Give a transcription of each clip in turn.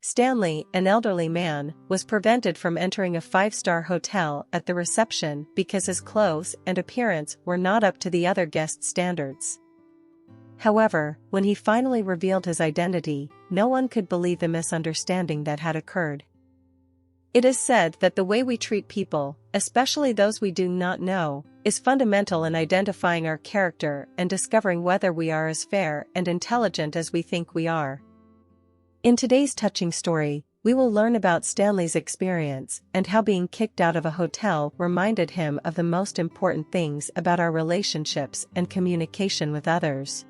Stanley, an elderly man, was prevented from entering a five-star hotel at the reception because his clothes and appearance were not up to the other guests' standards. However, when he finally revealed his identity, no one could believe the misunderstanding that had occurred. It is said that the way we treat people, especially those we do not know, is fundamental in identifying our character and discovering whether we are as fair and intelligent as we think we are. In today's touching story, we will learn about Stanley's experience and how being kicked out of a hotel reminded him of the most important things about our relationships and communication with others.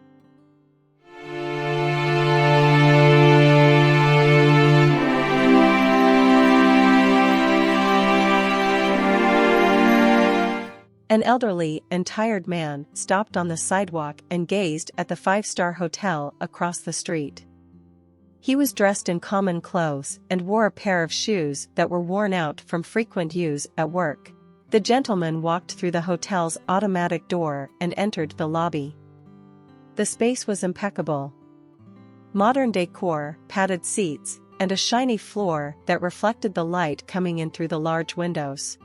An elderly and tired man stopped on the sidewalk and gazed at the five-star hotel across the street. He was dressed in common clothes and wore a pair of shoes that were worn out from frequent use at work. The gentleman walked through the hotel's automatic door and entered the lobby. The space was impeccable. Modern decor, padded seats, and a shiny floor that reflected the light coming in through the large windows.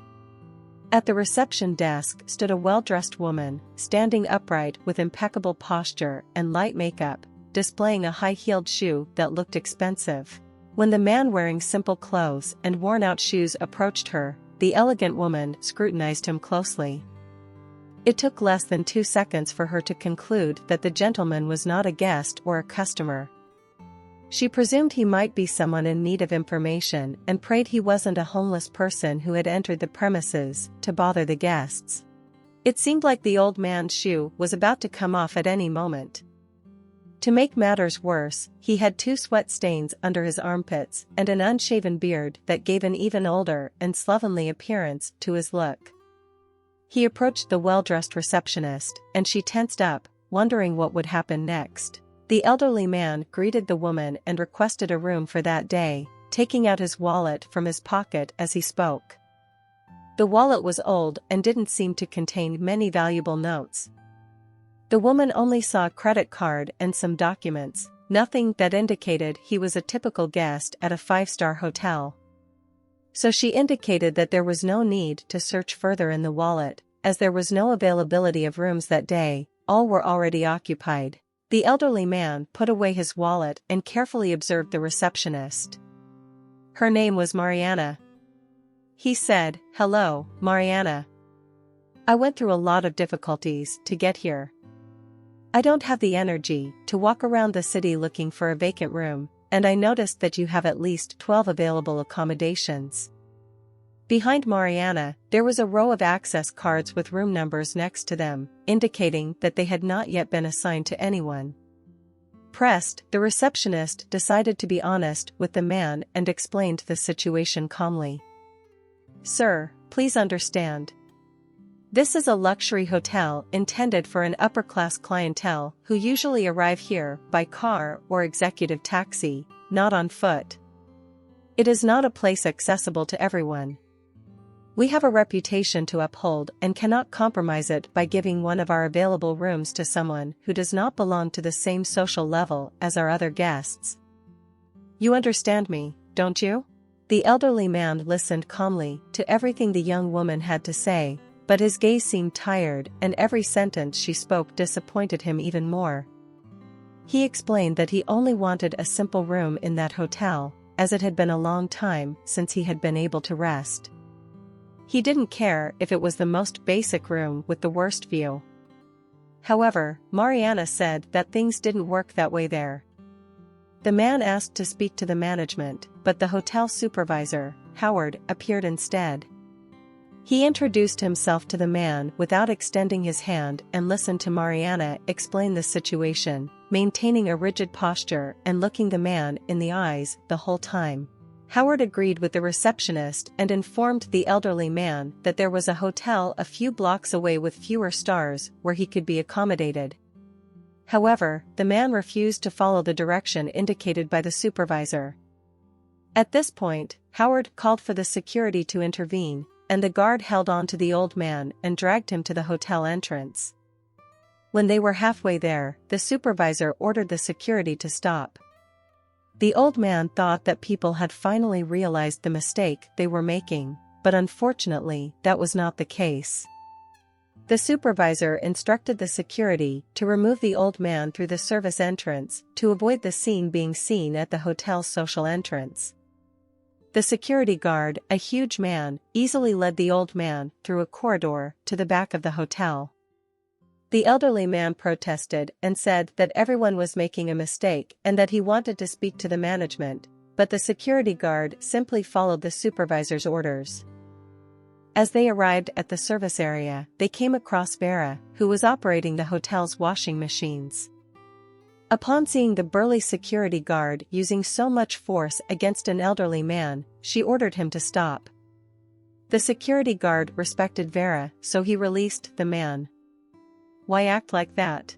At the reception desk stood a well-dressed woman, standing upright with impeccable posture and light makeup, displaying a high-heeled shoe that looked expensive. When the man wearing simple clothes and worn-out shoes approached her, the elegant woman scrutinized him closely. It took less than 2 seconds for her to conclude that the gentleman was not a guest or a customer. She presumed he might be someone in need of information and prayed he wasn't a homeless person who had entered the premises to bother the guests. It seemed like the old man's shoe was about to come off at any moment. To make matters worse, he had 2 sweat stains under his armpits and an unshaven beard that gave an even older and slovenly appearance to his look. He approached the well-dressed receptionist, and she tensed up, wondering what would happen next. The elderly man greeted the woman and requested a room for that day, taking out his wallet from his pocket as he spoke. The wallet was old and didn't seem to contain many valuable notes. The woman only saw a credit card and some documents, nothing that indicated he was a typical guest at a five-star hotel. So she indicated that there was no need to search further in the wallet, as there was no availability of rooms that day, all were already occupied. The elderly man put away his wallet and carefully observed the receptionist. Her name was Mariana. He said, "Hello, Mariana. I went through a lot of difficulties to get here. I don't have the energy to walk around the city looking for a vacant room, and I noticed that you have at least 12 available accommodations." Behind Mariana, there was a row of access cards with room numbers next to them, indicating that they had not yet been assigned to anyone. Pressed, the receptionist decided to be honest with the man and explained the situation calmly. "Sir, please understand. This is a luxury hotel intended for an upper-class clientele who usually arrive here by car or executive taxi, not on foot. It is not a place accessible to everyone. We have a reputation to uphold and cannot compromise it by giving one of our available rooms to someone who does not belong to the same social level as our other guests. You understand me, don't you?" The elderly man listened calmly to everything the young woman had to say, but his gaze seemed tired and every sentence she spoke disappointed him even more. He explained that he only wanted a simple room in that hotel, as it had been a long time since he had been able to rest. He didn't care if it was the most basic room with the worst view. However, Mariana said that things didn't work that way there. The man asked to speak to the management, but the hotel supervisor, Howard, appeared instead. He introduced himself to the man without extending his hand and listened to Mariana explain the situation, maintaining a rigid posture and looking the man in the eyes the whole time. Howard agreed with the receptionist and informed the elderly man that there was a hotel a few blocks away with fewer stars where he could be accommodated. However, the man refused to follow the direction indicated by the supervisor. At this point, Howard called for the security to intervene, and the guard held on to the old man and dragged him to the hotel entrance. When they were halfway there, the supervisor ordered the security to stop. The old man thought that people had finally realized the mistake they were making, but unfortunately that was not the case. The supervisor instructed the security to remove the old man through the service entrance to avoid the scene being seen at the hotel's social entrance. The security guard, a huge man, easily led the old man through a corridor to the back of the hotel. The elderly man protested and said that everyone was making a mistake and that he wanted to speak to the management, but the security guard simply followed the supervisor's orders. As they arrived at the service area, they came across Vera, who was operating the hotel's washing machines. Upon seeing the burly security guard using so much force against an elderly man, she ordered him to stop. The security guard respected Vera, so he released the man. "Why act like that?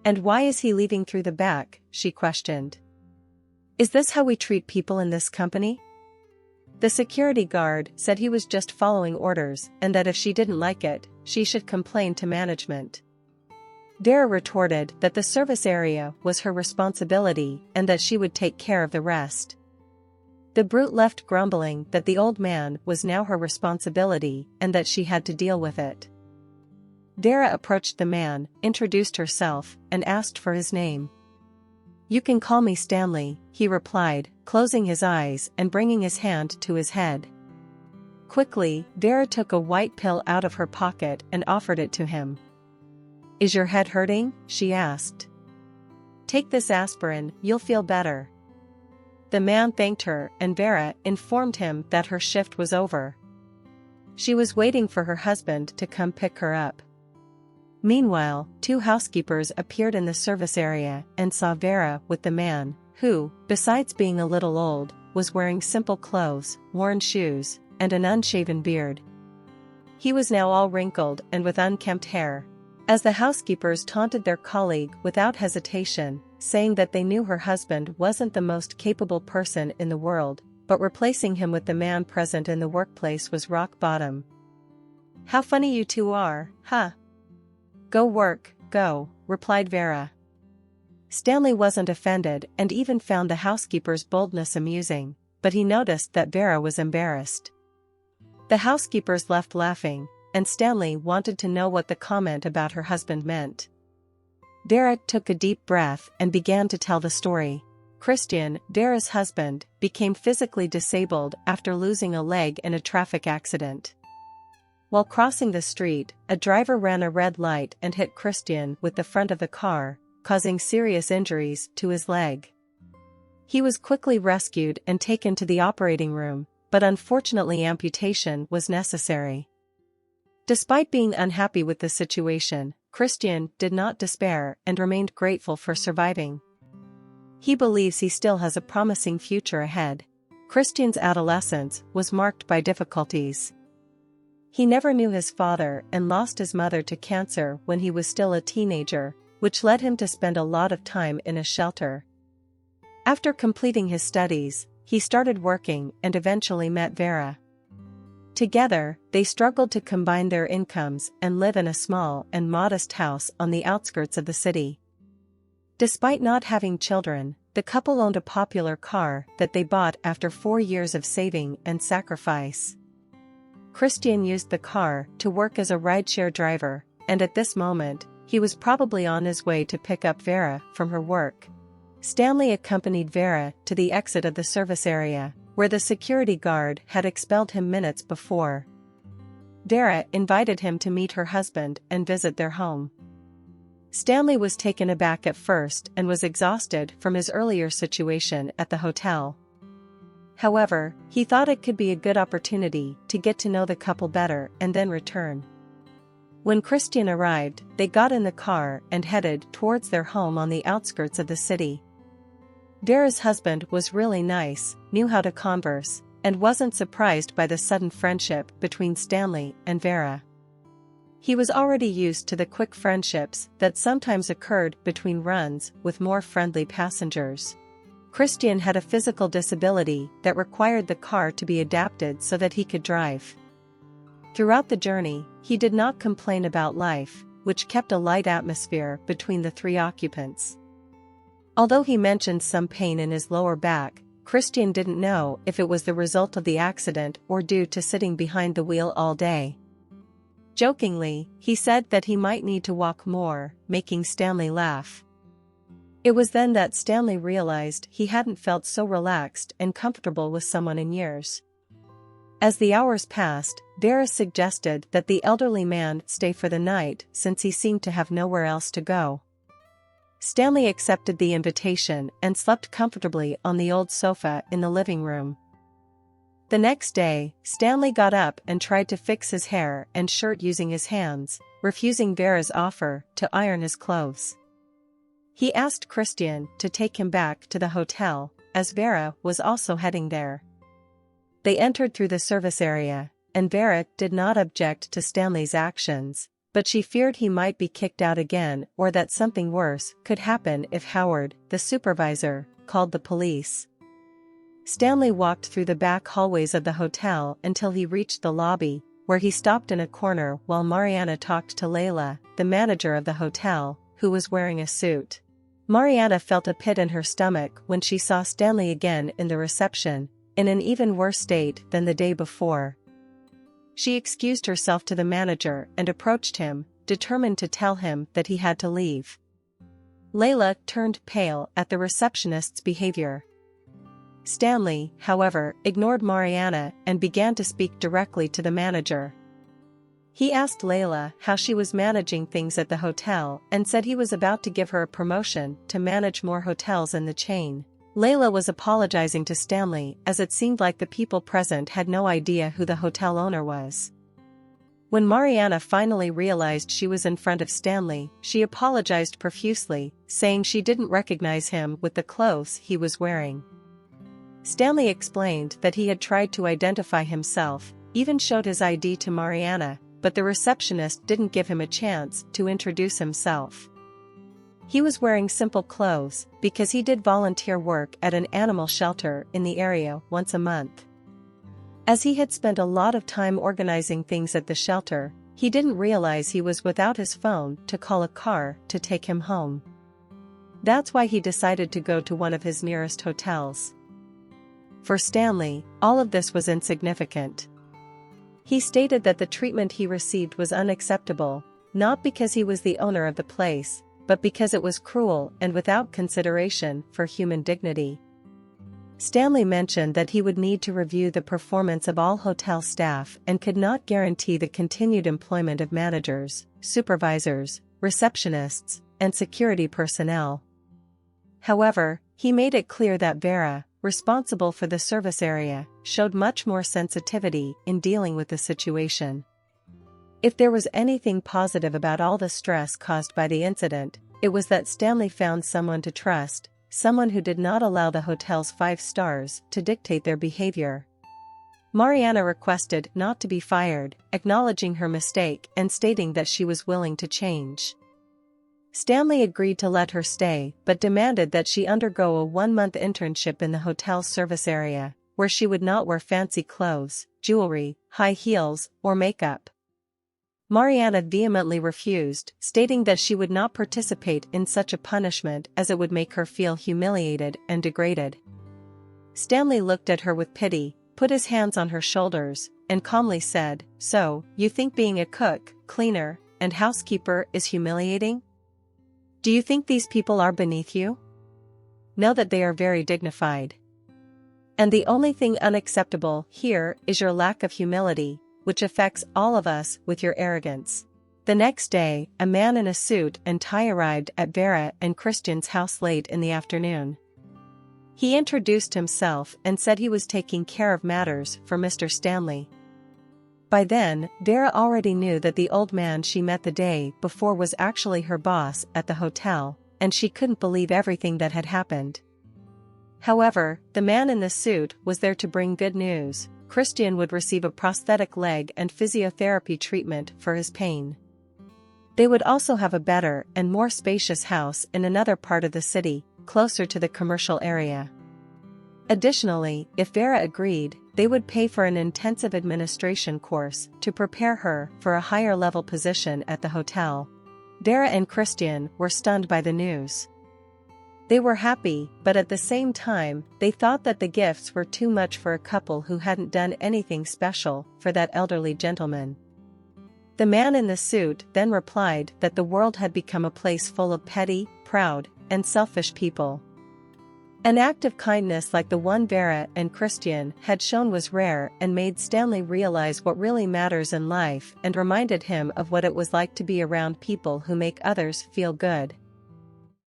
And why is he leaving through the back?" she questioned. "Is this how we treat people in this company?" The security guard said he was just following orders and that if she didn't like it, she should complain to management. Vera retorted that the service area was her responsibility and that she would take care of the rest. The brute left grumbling that the old man was now her responsibility and that she had to deal with it. Vera approached the man, introduced herself, and asked for his name. "You can call me Stanley," he replied, closing his eyes and bringing his hand to his head. Quickly, Vera took a white pill out of her pocket and offered it to him. "Is your head hurting?" she asked. "Take this aspirin, you'll feel better." The man thanked her and Vera informed him that her shift was over. She was waiting for her husband to come pick her up. Meanwhile, 2 housekeepers appeared in the service area and saw Vera with the man, who, besides being a little old, was wearing simple clothes, worn shoes, and an unshaven beard. He was now all wrinkled and with unkempt hair. As the housekeepers taunted their colleague without hesitation, saying that they knew her husband wasn't the most capable person in the world, but replacing him with the man present in the workplace was rock bottom. "How funny you two are, huh? Go work, go," replied Vera. Stanley wasn't offended and even found the housekeeper's boldness amusing, but he noticed that Vera was embarrassed. The housekeepers left laughing, and Stanley wanted to know what the comment about her husband meant. Vera took a deep breath and began to tell the story. Christian, Vera's husband, became physically disabled after losing a leg in a traffic accident. While crossing the street, a driver ran a red light and hit Christian with the front of the car, causing serious injuries to his leg. He was quickly rescued and taken to the operating room, but unfortunately amputation was necessary. Despite being unhappy with the situation, Christian did not despair and remained grateful for surviving. He believes he still has a promising future ahead. Christian's adolescence was marked by difficulties. He never knew his father and lost his mother to cancer when he was still a teenager, which led him to spend a lot of time in a shelter. After completing his studies, he started working and eventually met Vera. Together, they struggled to combine their incomes and live in a small and modest house on the outskirts of the city. Despite not having children, the couple owned a popular car that they bought after 4 years of saving and sacrifice. Christian used the car to work as a rideshare driver, and at this moment, he was probably on his way to pick up Vera from her work. Stanley accompanied Vera to the exit of the service area, where the security guard had expelled him minutes before. Vera invited him to meet her husband and visit their home. Stanley was taken aback at first and was exhausted from his earlier situation at the hotel. However, he thought it could be a good opportunity to get to know the couple better and then return. When Christian arrived, they got in the car and headed towards their home on the outskirts of the city. Vera's husband was really nice, knew how to converse, and wasn't surprised by the sudden friendship between Stanley and Vera. He was already used to the quick friendships that sometimes occurred between runs with more friendly passengers. Christian had a physical disability that required the car to be adapted so that he could drive. Throughout the journey, he did not complain about life, which kept a light atmosphere between the 3 occupants. Although he mentioned some pain in his lower back, Christian didn't know if it was the result of the accident or due to sitting behind the wheel all day. Jokingly, he said that he might need to walk more, making Stanley laugh. It was then that Stanley realized he hadn't felt so relaxed and comfortable with someone in years. As the hours passed, Vera suggested that the elderly man stay for the night since he seemed to have nowhere else to go. Stanley accepted the invitation and slept comfortably on the old sofa in the living room. The next day, Stanley got up and tried to fix his hair and shirt using his hands, refusing Vera's offer to iron his clothes. He asked Christian to take him back to the hotel, as Vera was also heading there. They entered through the service area, and Vera did not object to Stanley's actions, but she feared he might be kicked out again or that something worse could happen if Howard, the supervisor, called the police. Stanley walked through the back hallways of the hotel until he reached the lobby, where he stopped in a corner while Mariana talked to Layla, the manager of the hotel, who was wearing a suit. Mariana felt a pit in her stomach when she saw Stanley again in the reception, in an even worse state than the day before. She excused herself to the manager and approached him, determined to tell him that he had to leave. Layla turned pale at the receptionist's behavior. Stanley, however, ignored Mariana and began to speak directly to the manager. He asked Layla how she was managing things at the hotel and said he was about to give her a promotion to manage more hotels in the chain. Layla was apologizing to Stanley as it seemed like the people present had no idea who the hotel owner was. When Mariana finally realized she was in front of Stanley, she apologized profusely, saying she didn't recognize him with the clothes he was wearing. Stanley explained that he had tried to identify himself, even showed his ID to Mariana, but the receptionist didn't give him a chance to introduce himself. He was wearing simple clothes because he did volunteer work at an animal shelter in the area once a month. As he had spent a lot of time organizing things at the shelter, he didn't realize he was without his phone to call a car to take him home. That's why he decided to go to one of his nearest hotels. For Stanley, all of this was insignificant. He stated that the treatment he received was unacceptable, not because he was the owner of the place, but because it was cruel and without consideration for human dignity. Stanley mentioned that he would need to review the performance of all hotel staff and could not guarantee the continued employment of managers, supervisors, receptionists, and security personnel. However, he made it clear that Vera, responsible for the service area, showed much more sensitivity in dealing with the situation. If there was anything positive about all the stress caused by the incident, it was that Stanley found someone to trust, someone who did not allow the hotel's 5 stars to dictate their behavior. Mariana requested not to be fired, acknowledging her mistake and stating that she was willing to change. Stanley agreed to let her stay but demanded that she undergo a 1-month internship in the hotel's service area, where she would not wear fancy clothes, jewelry, high heels, or makeup. Mariana vehemently refused, stating that she would not participate in such a punishment as it would make her feel humiliated and degraded. Stanley looked at her with pity, put his hands on her shoulders, and calmly said, "So, you think being a cook, cleaner, and housekeeper is humiliating? Do you think these people are beneath you? Know that they are very dignified. And the only thing unacceptable here is your lack of humility, which affects all of us with your arrogance." The next day, a man in a suit and tie arrived at Vera and Christian's house late in the afternoon. He introduced himself and said he was taking care of matters for Mr. Stanley. By then, Vera already knew that the old man she met the day before was actually her boss at the hotel, and she couldn't believe everything that had happened. However, the man in the suit was there to bring good news. Christian would receive a prosthetic leg and physiotherapy treatment for his pain. They would also have a better and more spacious house in another part of the city, closer to the commercial area. Additionally, if Vera agreed, they would pay for an intensive administration course to prepare her for a higher-level position at the hotel. Vera and Christian were stunned by the news. They were happy, but at the same time, they thought that the gifts were too much for a couple who hadn't done anything special for that elderly gentleman. The man in the suit then replied that the world had become a place full of petty, proud, and selfish people. An act of kindness like the one Vera and Christian had shown was rare and made Stanley realize what really matters in life and reminded him of what it was like to be around people who make others feel good.